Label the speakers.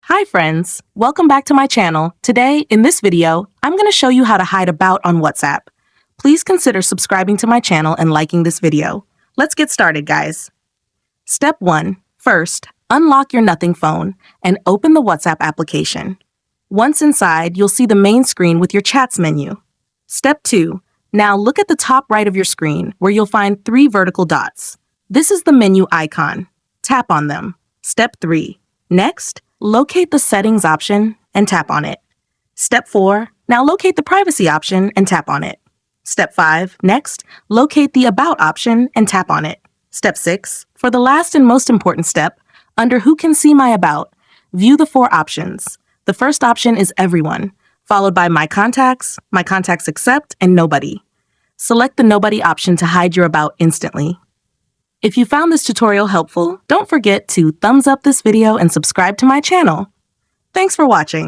Speaker 1: Hi friends, welcome back to my channel. Today, in this video, I'm going to show you how to hide About on WhatsApp. Please consider subscribing to my channel and liking this video. Let's get started, guys. Step 1. First, unlock your Nothing phone and open the WhatsApp application. Once inside, you'll see the main screen with your Chats menu. Step 2. Now look at the top right of your screen where you'll find 3 vertical dots. This is the menu icon. Tap on them. Step 3. Next, locate the Settings option and tap on it. Step 4. Now locate the Privacy option and tap on it. Step 5. Next, locate the About option and tap on it. Step 6. For the last and most important step, under Who Can See My About, view the 4 options. The first option is Everyone, followed by My Contacts Accept, and Nobody. Select the Nobody option to hide your About instantly. If you found this tutorial helpful, don't forget to thumbs up this video and subscribe to my channel. Thanks for watching.